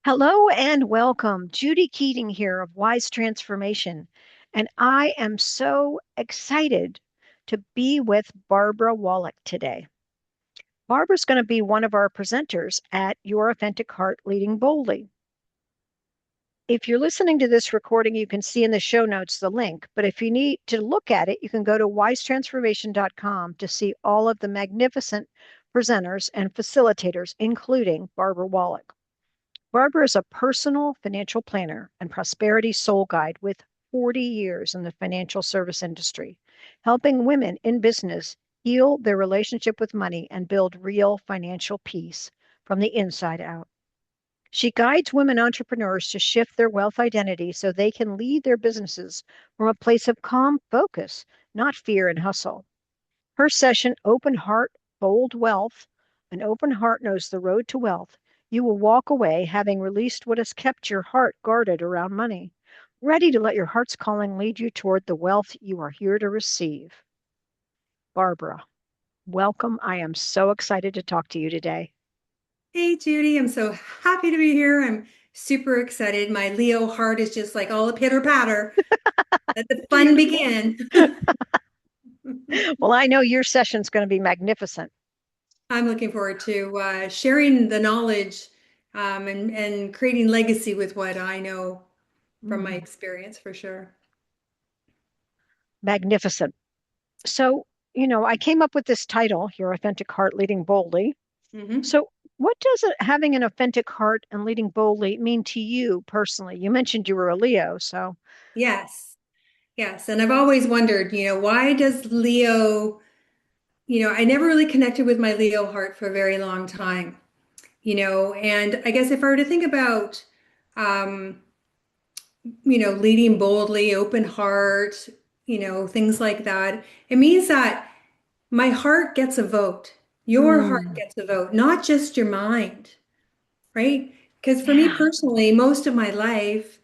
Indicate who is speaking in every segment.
Speaker 1: Hello and welcome. Judy Keating here of Wise Transformation. And I am so excited to be with Barbara Wallick today. Barbara's going to be one of our presenters at Your Authentic Heart Leading Boldly. If you're listening to this recording, you can see in the show notes the link. But if you need to look at it, you can go to wisetransformation.com to see all of the magnificent presenters and facilitators, including Barbara Wallick. Barbara is a personal financial planner and prosperity soul guide with 40 years in the financial service industry, helping women in business heal their relationship with money and build real financial peace from the inside out. She guides women entrepreneurs to shift their wealth identity so they can lead their businesses from a place of calm focus, not fear and hustle. Her session, Open Heart, Bold Wealth, An Open Heart Knows the Road to Wealth. You will walk away having released what has kept your heart guarded around money, ready to let your heart's calling lead you toward the wealth you are here to receive. Barbara, welcome. I am so excited to talk to you today.
Speaker 2: Hey, Judy, I'm so happy to be here. I'm super excited. My Leo heart is just like all a pitter patter. Let the fun
Speaker 1: Beautiful.
Speaker 2: begin.
Speaker 1: Well, I know your session's going to be magnificent.
Speaker 2: I'm looking forward to sharing the knowledge and creating legacy with what I know from my
Speaker 1: Mhm.
Speaker 2: experience for sure.
Speaker 1: Magnificent. So, I came up with this title, Your Authentic Heart Leading Boldly.
Speaker 2: Hmm.
Speaker 1: So, what does having an authentic heart and leading boldly mean to you personally? You mentioned you were a Leo, so.
Speaker 2: Yes, yes. And I've always wondered, why does Leo, I never really connected with my Leo heart for a very long time, and I guess if I were to think about, um, leading boldly, open heart, things like that. It means that my heart gets a vote. Your heart
Speaker 1: Mm,
Speaker 2: gets a vote, not just your mind, right? Because for me
Speaker 1: yeah.
Speaker 2: personally, most of my life,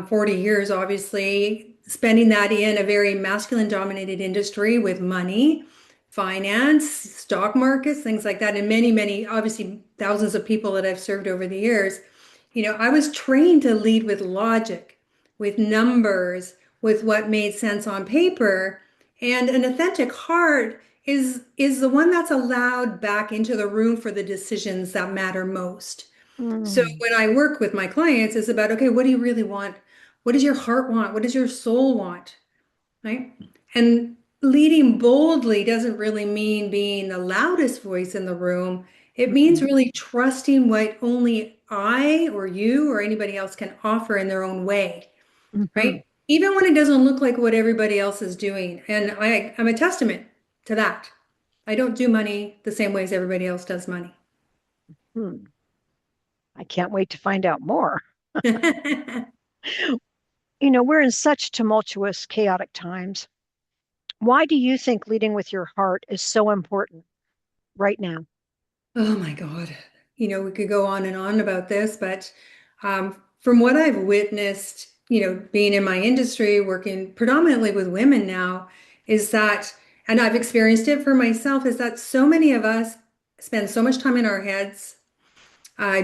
Speaker 2: 40 years, obviously, spending that in a very masculine dominated industry with money, finance, stock markets, things like that, and many, many, obviously, thousands of people that I've served over the years. I was trained to lead with logic, with numbers, with what made sense on paper. And an authentic heart is the one that's allowed back into the room for the decisions that matter most. So
Speaker 1: Mm,
Speaker 2: when I work with my clients, it's about, okay, what do you really want? What does your heart want? What does your soul want? Right? And leading boldly doesn't really mean being the loudest voice in the room. It means
Speaker 1: mm,
Speaker 2: really trusting what only I or you or anybody else can offer in their own way,
Speaker 1: mhm,
Speaker 2: right? Even when it doesn't look like what everybody else is doing. And I'm a testament to that. I don't do money the same way as everybody else does money.
Speaker 1: mm. I can't wait to find out more. We're in such tumultuous, chaotic times. Why do you think leading with your heart is so important right now?
Speaker 2: Oh my God. We could go on and on about this, but from what I've witnessed, being in my industry, working predominantly with women now, is that, and I've experienced it for myself, is that so many of us spend so much time in our heads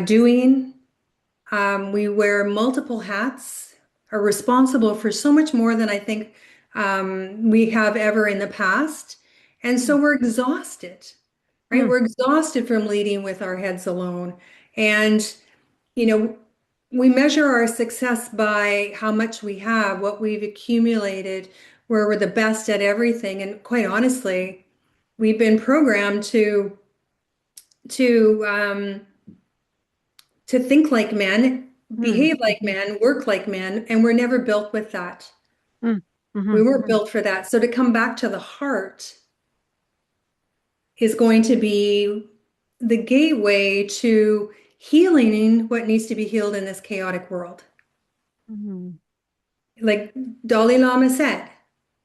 Speaker 2: doing, we wear multiple hats, are responsible for so much more than I think we have ever in the past. And so
Speaker 1: Mm,
Speaker 2: we're exhausted, right?
Speaker 1: mm,
Speaker 2: We're exhausted from leading with our heads alone. And, you know, we measure our success by how much we have, what we've accumulated, where we're the best at everything. And quite honestly, we've been programmed to to think like men,
Speaker 1: mm,
Speaker 2: behave like
Speaker 1: mhm,
Speaker 2: men, work like men, and we're never built with that.
Speaker 1: mm,
Speaker 2: We
Speaker 1: mhm,
Speaker 2: weren't built for that. So to come back to the heart is going to be the gateway to healing what needs to be healed in this chaotic world.
Speaker 1: mhm,
Speaker 2: Like Dalai Lama said,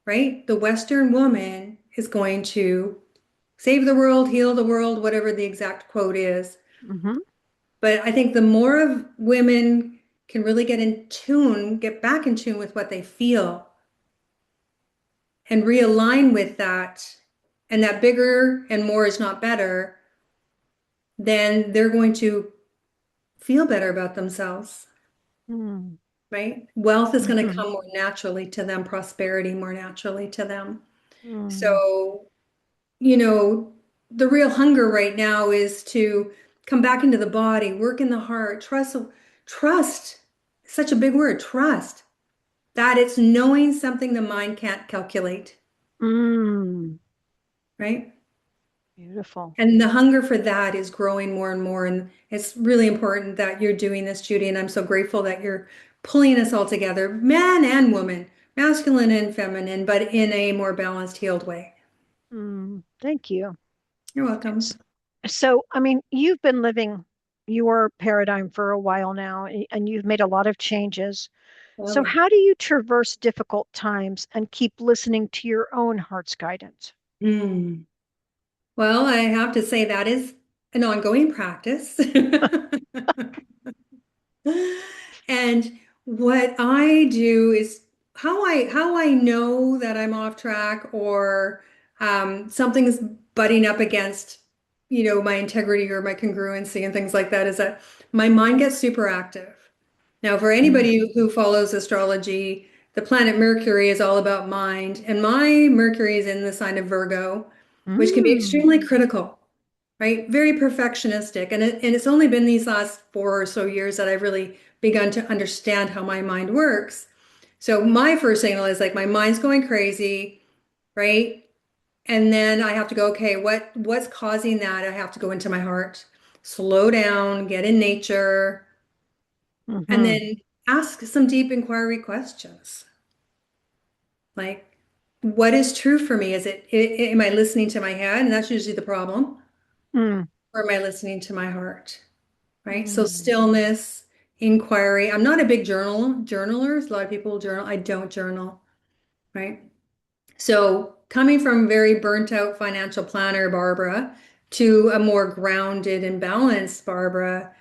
Speaker 2: right? The Western woman is going to save the world, heal the world, whatever the exact quote is.
Speaker 1: mhm,
Speaker 2: But I think the more of women can really get in tune, get back in tune with what they feel and realign with that, and that bigger and more is not better, then they're going to feel better about themselves,
Speaker 1: Mm,
Speaker 2: right? Wealth is going to
Speaker 1: mhm,
Speaker 2: come more naturally to them, prosperity more naturally to them.
Speaker 1: mm,
Speaker 2: So, you know, the real hunger right now is to come back into the body, work in the heart, trust, such a big word, trust, that it's knowing something the mind can't calculate,
Speaker 1: mm.
Speaker 2: right?
Speaker 1: Beautiful.
Speaker 2: And the hunger for that is growing more and more. And it's really important that you're doing this, Judy. And I'm so grateful that you're pulling us all together, man and woman, masculine and feminine, but in a more balanced, healed way.
Speaker 1: Thank you.
Speaker 2: You're welcome.
Speaker 1: S- So, I mean, you've been living your paradigm for a while now, and you've made a lot of changes.
Speaker 2: Oh,
Speaker 1: So,
Speaker 2: yeah.
Speaker 1: how do you traverse difficult times and keep listening to your own heart's guidance?
Speaker 2: Mm. Well, I have to say that is an ongoing practice. And what I do is how I know that I'm off track or something's butting up against, my integrity or my congruency and things like that is that my mind gets super active. Now, for
Speaker 1: Mm,
Speaker 2: anybody who follows astrology, the planet Mercury is all about mind, and my Mercury is in the sign of Virgo, which can be
Speaker 1: mm,
Speaker 2: extremely critical, right? Very perfectionistic. And it's only been these last 4 or so years that I've really begun to understand how my mind works. So my first signal is like my mind's going crazy, right? And then I have to go, okay, what's causing that? I have to go into my heart, slow down, get in nature, and
Speaker 1: mhm,
Speaker 2: then ask some deep inquiry questions. Like, what is true for me? Am I listening to my head? And that's usually the problem.
Speaker 1: mm,
Speaker 2: Or am I listening to my heart? Right? So
Speaker 1: mm,
Speaker 2: stillness, inquiry. I'm not a big journaler. A lot of people journal. I don't journal, right? So coming from very burnt out financial planner, Barbara, to a more grounded and balanced Barbara,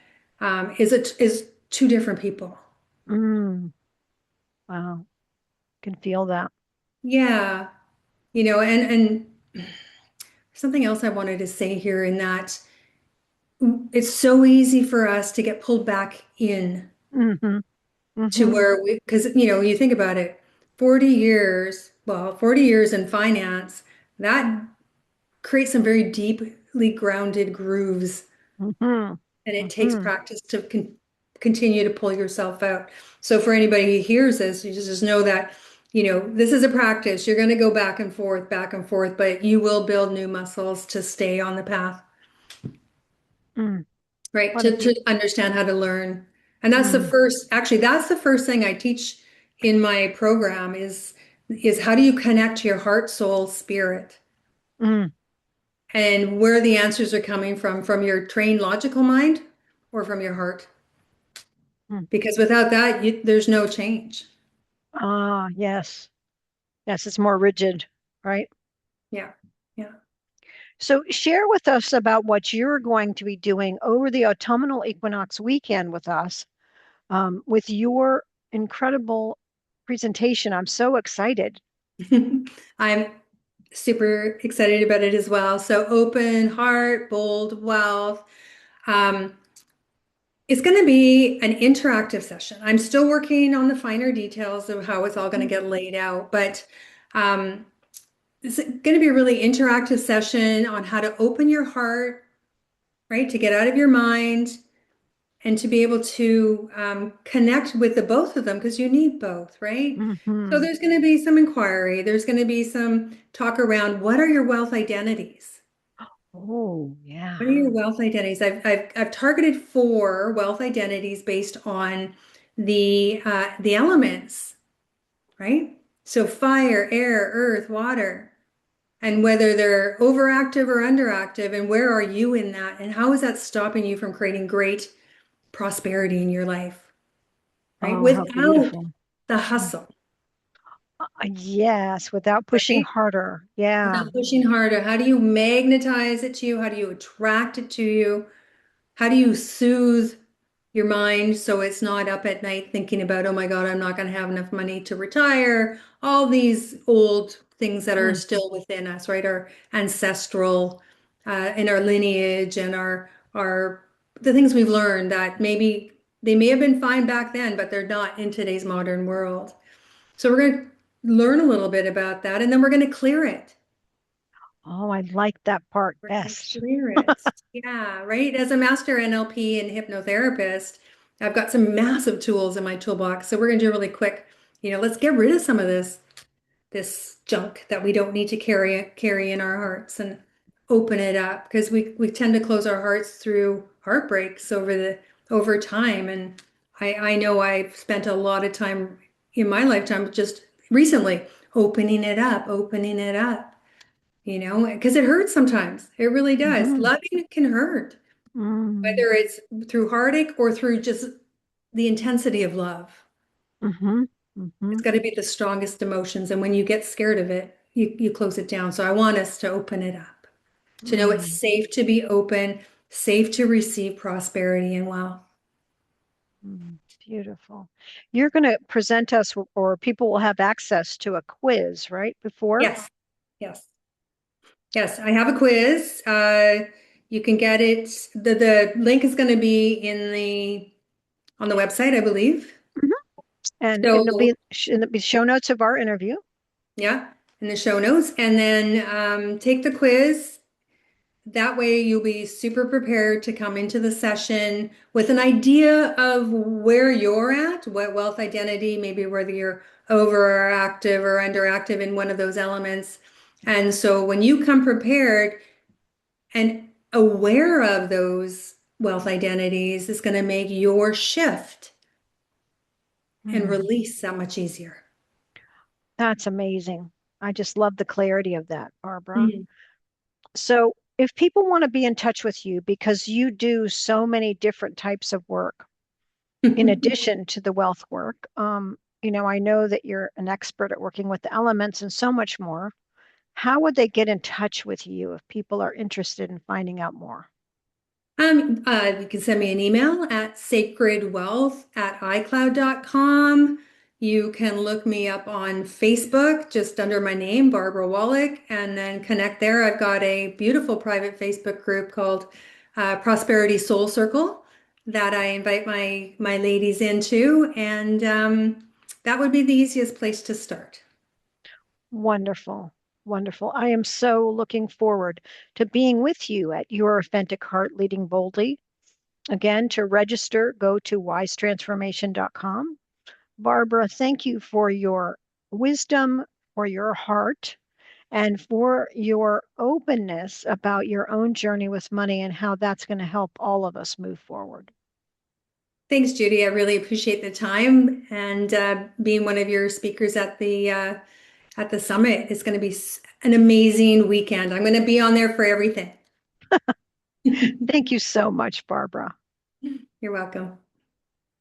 Speaker 2: is two different people.
Speaker 1: mm. Wow, can feel that.
Speaker 2: Yeah, and something else I wanted to say here in that it's so easy for us to get pulled back in
Speaker 1: Hmm.
Speaker 2: to
Speaker 1: Hmm.
Speaker 2: where because you think about it, 40 years, well, 40 years in finance, that creates some very deeply grounded grooves,
Speaker 1: Hmm.
Speaker 2: and it takes
Speaker 1: Hmm.
Speaker 2: practice to continue to pull yourself out. So for anybody who hears this, you just know that, this is a practice. You're going to go back and forth, but you will build new muscles to stay on the path,
Speaker 1: Mm.
Speaker 2: right?
Speaker 1: What a
Speaker 2: To
Speaker 1: beaut.
Speaker 2: understand how to learn. And
Speaker 1: Mm,
Speaker 2: that's the first thing I teach in my program is how do you connect to your heart, soul, spirit,
Speaker 1: mm,
Speaker 2: and where the answers are coming from your trained logical mind or from your heart.
Speaker 1: mm.
Speaker 2: Because without that, there's no change.
Speaker 1: Ah, yes. Yes, it's more rigid, right?
Speaker 2: Yeah. Yeah.
Speaker 1: So share with us about what you're going to be doing over the autumnal equinox weekend with us, with your incredible presentation. I'm so excited.
Speaker 2: I'm super excited about it as well. So open heart, bold wealth. Um, It's going to be an interactive session. I'm still working on the finer details of how it's all going to get laid out, but um, it's going to be a really interactive session on how to open your heart, right? To get out of your mind and to be able to connect with the both of them because you need both, right? So
Speaker 1: Hmm.
Speaker 2: there's going to be some inquiry. There's going to be some talk around what are your wealth identities?
Speaker 1: Oh, yeah.
Speaker 2: What are your wealth identities? I've targeted 4 wealth identities based on the elements, right? So fire, air, earth, water, and whether they're overactive or underactive, and where are you in that, and how is that stopping you from creating great prosperity in your life, right?
Speaker 1: Oh, how
Speaker 2: Without
Speaker 1: beautiful.
Speaker 2: the
Speaker 1: Mm.
Speaker 2: hustle,
Speaker 1: Yes, without pushing
Speaker 2: right?
Speaker 1: harder. Yeah.
Speaker 2: Without pushing harder. How do you magnetize it to you? How do you attract it to you? How do you soothe your mind so it's not up at night thinking about, oh my God, I'm not going to have enough money to retire? All these old things that are
Speaker 1: Mm,
Speaker 2: still within us, right? Our ancestral, and our lineage and our the things we've learned that maybe they may have been fine back then, but they're not in today's modern world. So we're going to learn a little bit about that, and then we're going to clear it.
Speaker 1: Oh, I like that part
Speaker 2: We're going to
Speaker 1: best.
Speaker 2: clear it. Yeah, right. As a master NLP and hypnotherapist, I've got some massive tools in my toolbox. So we're going to do really quick. Let's get rid of some of this junk that we don't need to carry in our hearts and open it up because we tend to close our hearts through heartbreaks over time. And I know I've spent a lot of time in my lifetime just recently opening it up, because it hurts sometimes. It really does.
Speaker 1: Hmm.
Speaker 2: Loving can hurt,
Speaker 1: Mm.
Speaker 2: whether it's through heartache or through just the intensity of love.
Speaker 1: Hmm.
Speaker 2: It's
Speaker 1: Hmm.
Speaker 2: got to be the strongest emotions. And when you get scared of it, you close it down. So I want us to open it up, to know it's
Speaker 1: Mm.
Speaker 2: safe to be open, safe to receive prosperity and wealth.
Speaker 1: Mm. Beautiful. You're going to present us, or people will have access to a quiz, right? Before?
Speaker 2: Yes, yes, yes. I have a quiz. You can get it. The link is going to be on the website, I believe.
Speaker 1: Mhm. And it'll be
Speaker 2: So
Speaker 1: in the show notes of our interview.
Speaker 2: yeah, in the show notes, and then take the quiz. That way, you'll be super prepared to come into the session with an idea of where you're at, what wealth identity, maybe whether you're overactive or underactive in one of those elements. And so when you come prepared and aware of those wealth identities, it's going to make your shift and
Speaker 1: Mm.
Speaker 2: release that much easier.
Speaker 1: That's amazing. I just love the clarity of that, Barbara.
Speaker 2: Mm.
Speaker 1: So, if people want to be in touch with you because you do so many different types of work in addition to the wealth work, I know that you're an expert at working with the elements and so much more. How would they get in touch with you if people are interested in finding out more?
Speaker 2: You can send me an email at sacredwealth@icloud.com. You can look me up on Facebook just under my name, Barbara Wallick, and then connect there. I've got a beautiful private Facebook group called Prosperity Soul Circle that I invite my ladies into, and that would be the easiest place to start.
Speaker 1: Wonderful. Wonderful. I am so looking forward to being with you at Your Authentic Heart Leading Boldly. Again, to register, go to wisetransformation.com. Barbara, thank you for your wisdom, for your heart, and for your openness about your own journey with money and how that's going to help all of us move forward.
Speaker 2: Thanks, Judy. I really appreciate the time and being one of your speakers at the summit. It's going to be an amazing weekend. I'm going to be on there for everything.
Speaker 1: Thank you so much, Barbara.
Speaker 2: You're welcome.